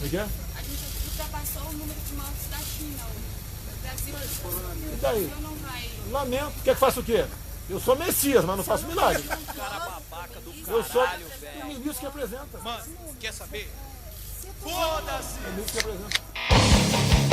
O que é? A gente ultrapassou o número de mortes da China. O Brasil, E daí? não vai. Lamento. Quer que faça o quê? Eu sou Messias, mas não faço milagre. Cara babaca do Eu sou caralho, o velho. ministro que apresenta. Mano, quer saber? Foda-se! O ministro que apresenta.